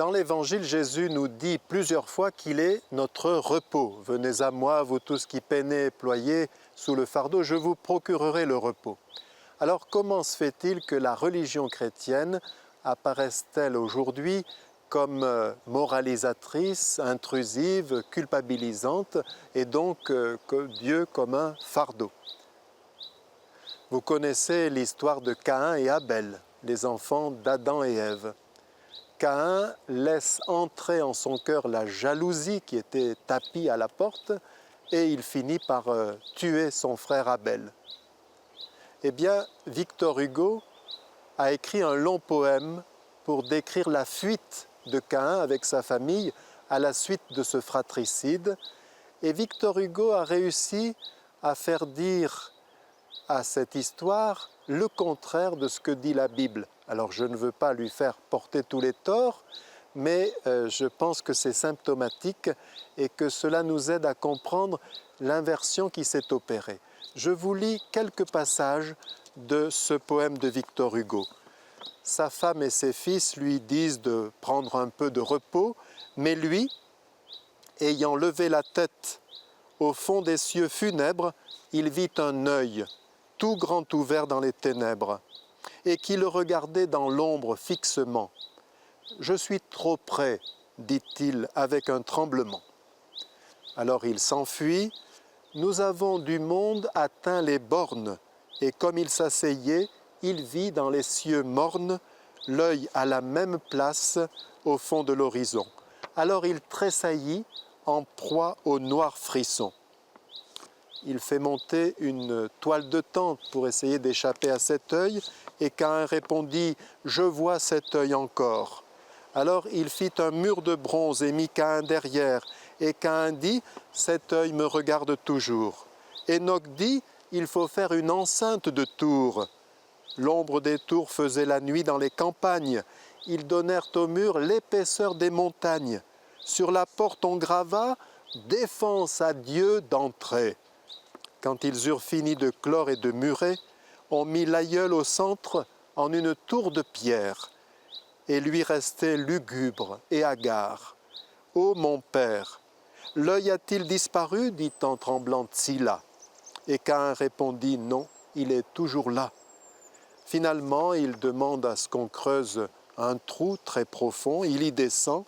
Dans l'Évangile, Jésus nous dit plusieurs fois qu'il est notre repos. « Venez à moi, vous tous qui peinez et ployez sous le fardeau, je vous procurerai le repos. » Alors comment se fait-il que la religion chrétienne apparaisse-t-elle aujourd'hui comme moralisatrice, intrusive, culpabilisante et donc que Dieu comme un fardeau? Vous connaissez l'histoire de Caïn et Abel, les enfants d'Adam et Ève. Caïn laisse entrer en son cœur la jalousie qui était tapie à la porte et il finit par tuer son frère Abel. Eh bien, Victor Hugo a écrit un long poème pour décrire la fuite de Caïn avec sa famille à la suite de ce fratricide. Et Victor Hugo a réussi à faire dire à cette histoire le contraire de ce que dit la Bible. Alors je ne veux pas lui faire porter tous les torts, mais je pense que c'est symptomatique et que cela nous aide à comprendre l'inversion qui s'est opérée. Je vous lis quelques passages de ce poème de Victor Hugo. Sa femme et ses fils lui disent de prendre un peu de repos, mais lui, ayant levé la tête au fond des cieux funèbres, il vit un œil tout grand ouvert dans les ténèbres, et qui le regardait dans l'ombre fixement. « Je suis trop près, dit-il avec un tremblement. » Alors il s'enfuit. Nous avons du monde atteint les bornes, et comme il s'asseyait, il vit dans les cieux mornes, l'œil à la même place au fond de l'horizon. Alors il tressaillit en proie au noir frisson. Il fait monter une toile de tente pour essayer d'échapper à cet œil, et Caïn répondit « Je vois cet œil encore ». Alors il fit un mur de bronze et mit Caïn derrière, et Caïn dit « Cet œil me regarde toujours ». Enoch dit « Il faut faire une enceinte de tours ». L'ombre des tours faisait la nuit dans les campagnes. Ils donnèrent au mur l'épaisseur des montagnes. Sur la porte on grava « Défense à Dieu d'entrer ». Quand ils eurent fini de clore et de murer, on mit l'aïeul au centre en une tour de pierre, et lui restait lugubre et hagard. « Ô mon père, l'œil a-t-il disparu ?» dit en tremblant Tsila. Et Caïn répondit « Non, il est toujours là. » Finalement, il demande à ce qu'on creuse un trou très profond, il y descend,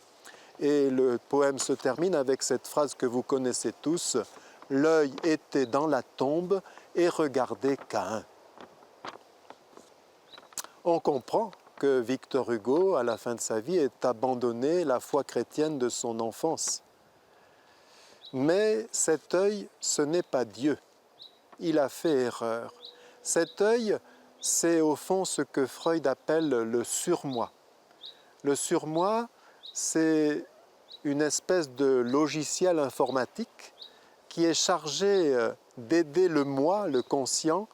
et le poème se termine avec cette phrase que vous connaissez tous, « L'œil était dans la tombe et regardait Caïn. » On comprend que Victor Hugo, à la fin de sa vie, ait abandonné la foi chrétienne de son enfance. Mais cet œil, ce n'est pas Dieu. Il a fait erreur. Cet œil, c'est au fond ce que Freud appelle le surmoi. Le surmoi, c'est une espèce de logiciel informatique qui est chargé d'aider le moi, le conscient,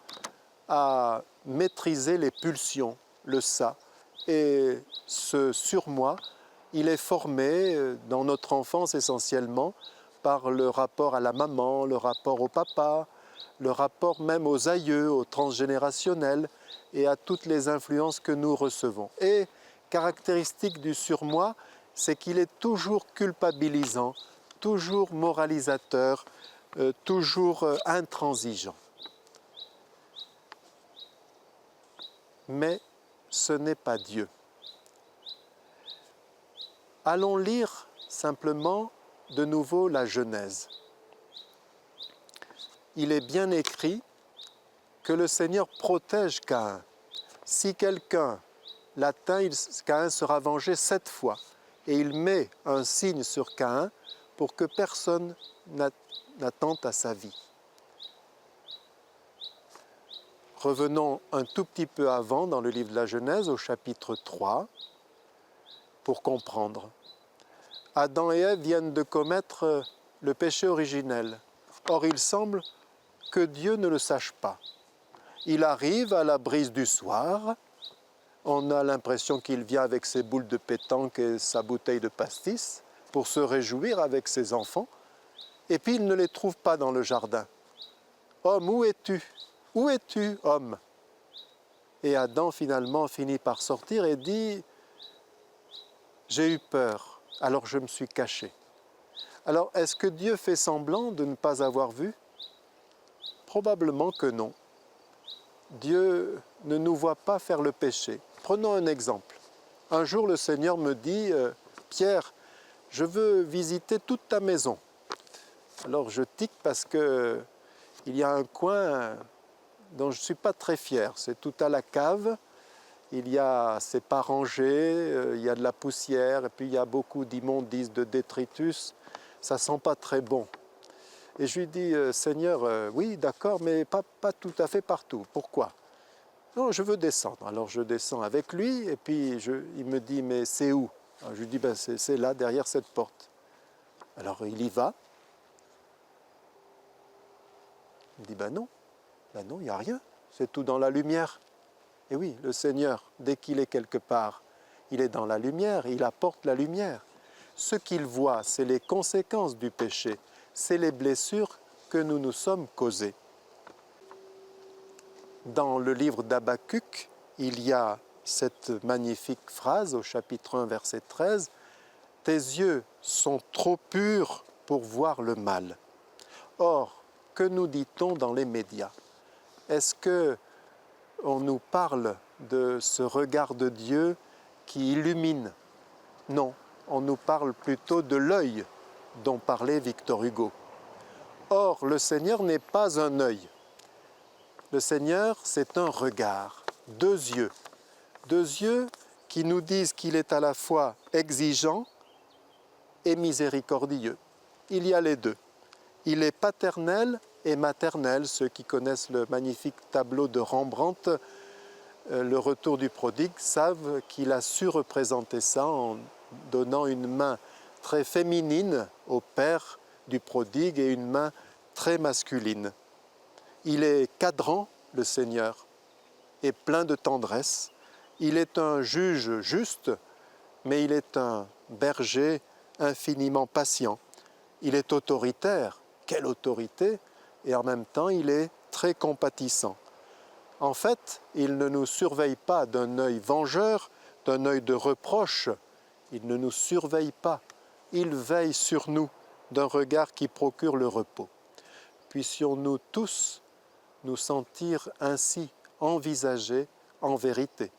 à maîtriser les pulsions, le ça. Et ce surmoi, il est formé dans notre enfance essentiellement par le rapport à la maman, le rapport au papa, le rapport même aux aïeux, au transgénérationnel et à toutes les influences que nous recevons. Et caractéristique du surmoi, c'est qu'il est toujours culpabilisant, toujours moralisateur, toujours intransigeant. Mais ce n'est pas Dieu. Allons lire simplement de nouveau la Genèse. Il est bien écrit que le Seigneur protège Caïn. Si quelqu'un l'atteint, Caïn sera vengé 7 fois. Et il met un signe sur Caïn pour que personne n'attente à sa vie. Revenons un tout petit peu avant dans le livre de la Genèse, au chapitre 3, pour comprendre. Adam et Ève viennent de commettre le péché originel. Or, il semble que Dieu ne le sache pas. Il arrive à la brise du soir, on a l'impression qu'il vient avec ses boules de pétanque et sa bouteille de pastis pour se réjouir avec ses enfants, et puis il ne les trouve pas dans le jardin. « Homme, où es-tu ? Où es-tu, homme ?» Et Adam finalement finit par sortir et dit J'ai eu peur, alors je me suis caché. Alors, est-ce que Dieu fait semblant de ne pas avoir vu? Probablement que non. Dieu ne nous voit pas faire le péché. Prenons un exemple. Un jour, le Seigneur me dit, Pierre, je veux visiter toute ta maison. Alors je tique parce qu'il y a un coin dont je ne suis pas très fier. C'est tout à la cave. C'est pas rangé, il y a de la poussière, et puis il y a beaucoup d'immondices, de détritus. Ça sent pas très bon. Et je lui dis, Seigneur, oui, d'accord, mais pas tout à fait partout. Pourquoi? Non, je veux descendre. Alors je descends avec lui, et puis il me dit, mais c'est où? Alors je lui dis, ben, c'est là, derrière cette porte. Alors il y va. Il me dit, ben non, il n'y a rien, c'est tout dans la lumière. Et oui, le Seigneur, dès qu'il est quelque part, il est dans la lumière, il apporte la lumière. Ce qu'il voit, c'est les conséquences du péché, c'est les blessures que nous nous sommes causées. Dans le livre d'Habakkuk, il y a cette magnifique phrase au chapitre 1, verset 13, « Tes yeux sont trop purs pour voir le mal. » Or, que nous dit-on dans les médias? Est-ce qu'on nous parle de ce regard de Dieu qui illumine? Non, on nous parle plutôt de l'œil dont parlait Victor Hugo. Or, le Seigneur n'est pas un œil. Le Seigneur, c'est un regard, deux yeux qui nous disent qu'il est à la fois exigeant et miséricordieux. Il y a les deux. Il est paternel et maternel. Ceux qui connaissent le magnifique tableau de Rembrandt, Le Retour du prodigue, savent qu'il a su représenter ça en donnant une main très féminine au père du prodigue et une main très masculine. Il est cadrant, le Seigneur, et plein de tendresse. Il est un juge juste, mais il est un berger infiniment patient. Il est autoritaire, quelle autorité, et en même temps il est très compatissant. En fait, il ne nous surveille pas d'un œil vengeur, d'un œil de reproche, il ne nous surveille pas, il veille sur nous d'un regard qui procure le repos. Puissions-nous tous nous sentir ainsi envisagés en vérité.